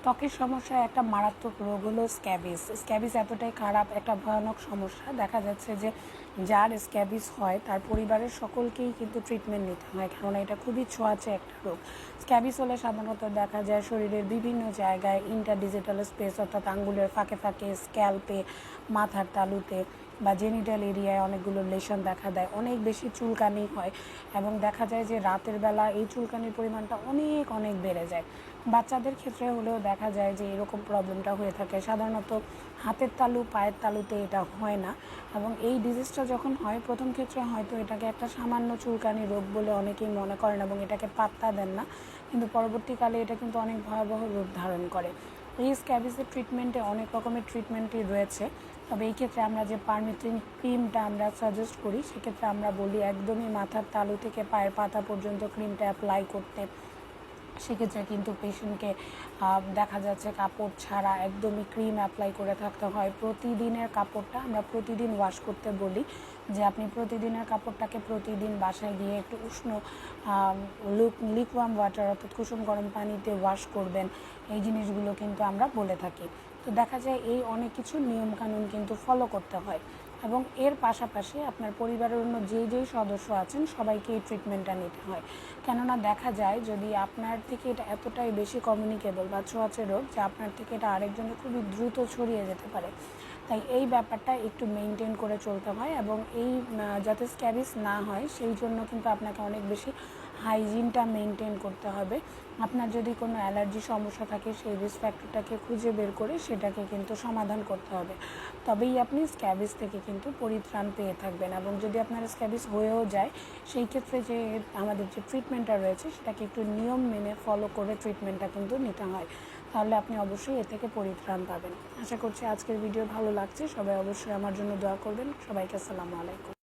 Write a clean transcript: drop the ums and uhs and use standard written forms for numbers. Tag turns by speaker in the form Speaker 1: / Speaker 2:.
Speaker 1: ত্বকের সমস্যা একটা মারাত্মক রোগ হলো স্ক্যাবিস। স্ক্যাবিস এতটাই খারাপ একটা ভয়ানক সমস্যা, দেখা যাচ্ছে যে যার স্ক্যাবিস হয় তার পরিবারের সকলকেই কিন্তু ট্রিটমেন্ট নিতে হয়, কেননা এটা খুবই ছোঁয়াচে একটা রোগ। স্ক্যাবিস হলে সাধারণত দেখা যায় শরীরের বিভিন্ন জায়গায় ইন্টারডিজিটাল স্পেস অর্থাৎ আঙ্গুলের ফাঁকে ফাঁকে, স্ক্যাল্পে, মাথার তালুতে বা জেনিটাল এরিয়ায় অনেকগুলো লেশন দেখা দেয়, অনেক বেশি চুলকানি হয় এবং দেখা যায় যে রাতের বেলা এই চুলকানির পরিমাণটা অনেক অনেক বেড়ে যায়। বাচ্চাদের ক্ষেত্রে হলেও দেখা যায় যে এরকম প্রবলেমটা হয়ে থাকে, সাধারণত হাতের তালু পায়ের তালুতে এটা হয় না। এবং এই ডিজিজটা যখন হয় প্রথম ক্ষেত্রে হয়তো এটাকে একটা সামান্য চুলকানি রোগ বলে অনেকেই মনে করেন এবং এটাকে পাত্তা দেন না, কিন্তু পরবর্তীকালে এটা কিন্তু অনেক ভয়াবহ রূপ ধারণ করে। এই স্ক্যাবিসের ট্রিটমেন্টে অনেক রকমের ট্রিটমেন্টই রয়েছে, তবে এই ক্ষেত্রে আমরা যে পারমেথ্রিন ক্রিমটা আমরা সাজেস্ট করি সেক্ষেত্রে আমরা বলি একদমই মাথার তালু থেকে পায়ের পাতা পর্যন্ত ক্রিমটা অ্যাপ্লাই করতে। সেক্ষেত্রে কিন্তু পেশেন্টকে দেখা যাচ্ছে কাপড় ছাড়া একদমই ক্রিম অ্যাপ্লাই করে থাকতে হয়। প্রতিদিনের কাপড়টা আমরা প্রতিদিন ওয়াশ করতে বলি, যে আপনি প্রতিদিনের কাপড়টাকে প্রতিদিন বাসায় গিয়ে একটু উষ্ণ লিকওয়ার্ম ওয়াটার অর্থাৎ কুসুম গরম পানিতে ওয়াশ করবেন। এই জিনিসগুলো কিন্তু আমরা বলে থাকি। তো দেখা যায় এই অনেক কিছু নিয়মকানুন কিন্তু ফলো করতে হয় এবং এর পাশাপাশি আপনার পরিবারের অন্য যেই সদস্য আছেন সবাইকে এই ট্রিটমেন্টটা নিতে হয়, কেননা দেখা যায় যদি আপনার থেকে এটা এতটাই বেশি কমিউনিকেবল বা ছোঁয়াচে রোগ যে আপনার থেকে এটা আরেকজনের খুবই দ্রুত ছড়িয়ে যেতে পারে। তাই এই ব্যাপারটা একটু মেনটেন করে চলতে হয় এবং এই যাতে স্ক্যাবিস না হয় সেই জন্য কিন্তু আপনাকে অনেক বেশি হাইজিনটা মেনটেন করতে হবে। আপনার যদি কোনো অ্যালার্জি সমস্যা থাকে সেই রিস্ক ফ্যাক্টরটাকে খুঁজে বের করে সেটাকে কিন্তু সমাধান করতে হবে, তবেই আপনি স্ক্যাবিস থেকে কিন্তু পরিত্রাণ পেয়ে থাকবেন। এবং যদি আপনার স্ক্যাবিস হয়েও যায় সেই ক্ষেত্রে যে আমাদের যে ট্রিটমেন্টটা রয়েছে সেটাকে একটু নিয়ম মেনে ফলো করে ট্রিটমেন্টটা কিন্তু নিতে হয়, তাহলে আপনি অবশ্যই এ থেকে পরিত্রাণ পাবেন। আশা করছি আজকের ভিডিও ভালো লাগছে, সবাই অবশ্যই আমার জন্য দোয়া করবেন। সবাইকে আসসালামু আলাইকুম।